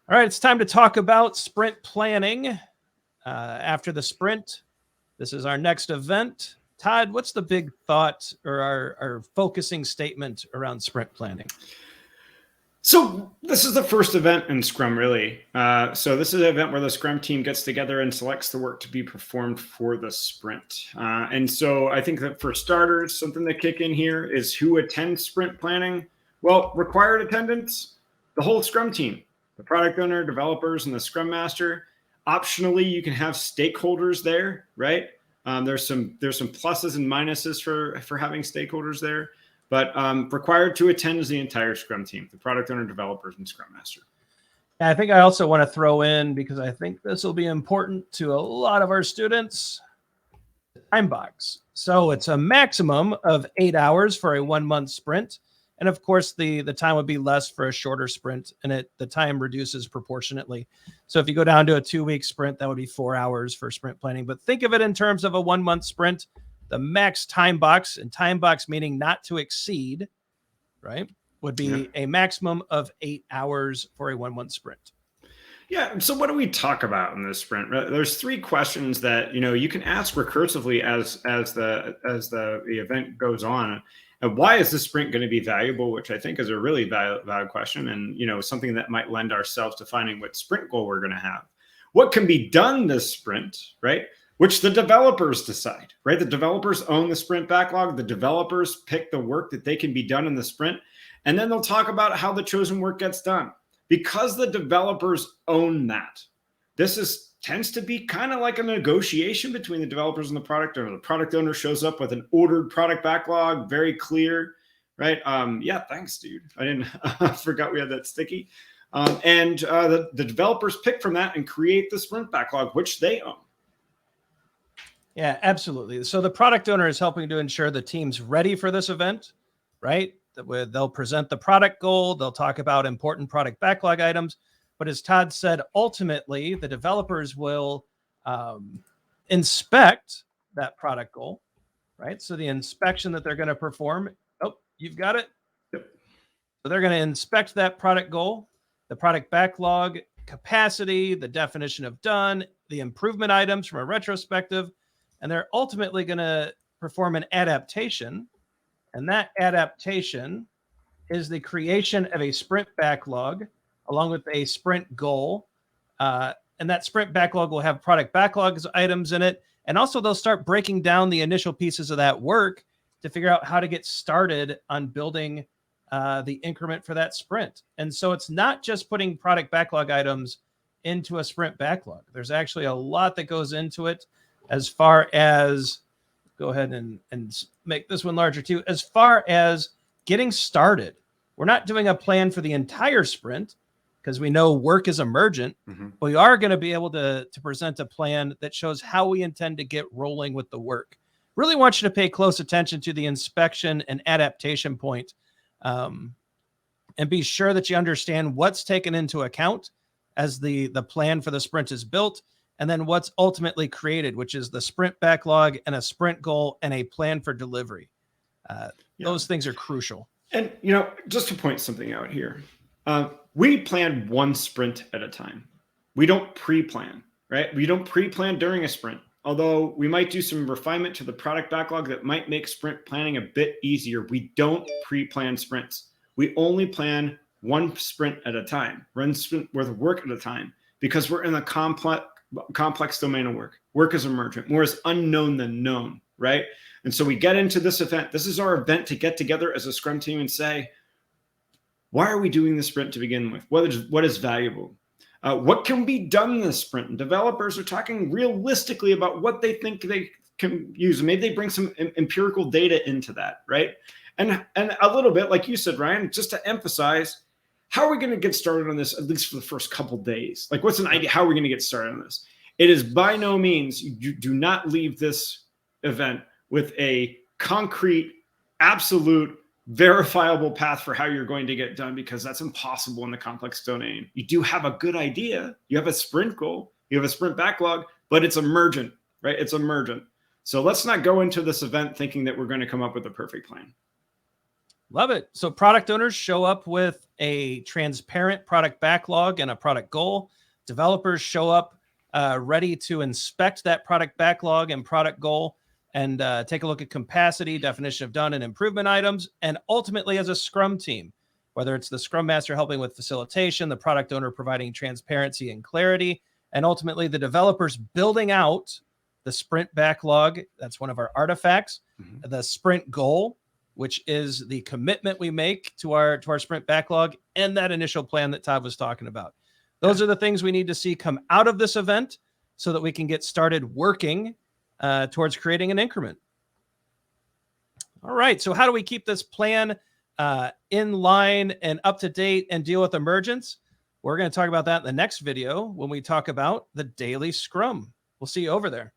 All right, it's time to talk about sprint planning. After the sprint, this is our next event. Todd, what's the big thought or our focusing statement around sprint planning? So this is the first event in Scrum, really. So this is an event where the Scrum team gets together and selects the work to be performed for the sprint. And so I think that for starters, something to kick in here is who attends sprint planning. Well, required attendance, the whole Scrum team, the product owner, developers, and the Scrum Master. Optionally, you can have stakeholders there, right? There's some pluses and minuses for having stakeholders there. But required to attend is the entire Scrum team, the product owner, developers, and Scrum Master. I think I also want to throw in, because I think this will be important to a lot of our students, time box. So it's a maximum of 8 hours for a 1 month sprint. And of course, the time would be less for a shorter sprint, and the time reduces proportionately. So if you go down to a 2-week sprint, that would be 4 hours for sprint planning. But think of it in terms of a 1 month sprint. The max time box, and time box meaning not to exceed, right, would be a maximum of 8 hours for a 1 month sprint. Yeah. So what do we talk about in this sprint? There's 3 questions that you can ask recursively as the event goes on. And why is this sprint going to be valuable? Which I think is a really valid question, and something that might lend ourselves to finding what sprint goal we're going to have. What can be done this sprint, right? Which the developers decide, right? The developers own the sprint backlog. The developers pick the work that they can be done in the sprint. And then they'll talk about how the chosen work gets done. Because the developers own that, this tends to be kind of like a negotiation between the developers and the product owner. The product owner shows up with an ordered product backlog, very clear, right? Yeah, thanks, dude. I forgot we had that sticky. And the developers pick from that and create the sprint backlog, which they own. Yeah, absolutely. So the product owner is helping to ensure the team's ready for this event, right? They'll present the product goal. They'll talk about important product backlog items. But as Todd said, ultimately, the developers will inspect that product goal, right? So the inspection that they're going to perform, you've got it. Yep. So they're going to inspect that product goal, the product backlog capacity, the definition of done, the improvement items from a retrospective, and they're ultimately going to perform an adaptation. And that adaptation is the creation of a sprint backlog along with a sprint goal. And that sprint backlog will have product backlogs items in it. And also they'll start breaking down the initial pieces of that work to figure out how to get started on building the increment for that sprint. And so it's not just putting product backlog items into a sprint backlog. There's actually a lot that goes into it, as far as, go ahead and make this one larger too, as far as getting started. We're not doing a plan for the entire sprint because we know work is emergent. Mm-hmm. We are going to be able to present a plan that shows how we intend to get rolling with the work. Really want you to pay close attention to the inspection and adaptation point, and be sure that you understand what's taken into account as the plan for the sprint is built, and then what's ultimately created, which is the sprint backlog and a sprint goal and a plan for delivery. Those things are crucial. And, just to point something out here, we plan one sprint at a time. We don't pre-plan, right? We don't pre-plan during a sprint, although we might do some refinement to the product backlog that might make sprint planning a bit easier. We don't pre-plan sprints. We only plan one sprint at a time, one sprint worth of work at a time, because we're in the complex domain of work. Work is emergent, more is unknown than known, right? And so we get into this event. This is our event to get together as a Scrum team and say, why are we doing this sprint to begin with? What is valuable? What can be done in this sprint? And developers are talking realistically about what they think they can use. Maybe they bring some empirical data into that, right? And a little bit, like you said, Ryan, just to emphasize, how are we going to get started on this, at least for the first couple days? Like, what's an idea? How are we going to get started on this? It is by no means, you do not leave this event with a concrete, absolute, verifiable path for how you're going to get done, because that's impossible in the complex domain. You do have a good idea. You have a sprint goal. You have a sprint backlog, but it's emergent, right? It's emergent. So let's not go into this event thinking that we're going to come up with a perfect plan. Love it. So product owners show up with a transparent product backlog and a product goal. Developers show up ready to inspect that product backlog and product goal and take a look at capacity, definition of done, and improvement items. And ultimately, as a Scrum team, whether it's the Scrum Master helping with facilitation, the product owner providing transparency and clarity, and ultimately the developers building out the sprint backlog. That's one of our artifacts. Mm-hmm. The sprint goal, which is the commitment we make to our sprint backlog, and that initial plan that Todd was talking about. Those are the things we need to see come out of this event so that we can get started working towards creating an increment. All right, so how do we keep this plan in line and up to date and deal with emergence? We're going to talk about that in the next video when we talk about the daily Scrum. We'll see you over there.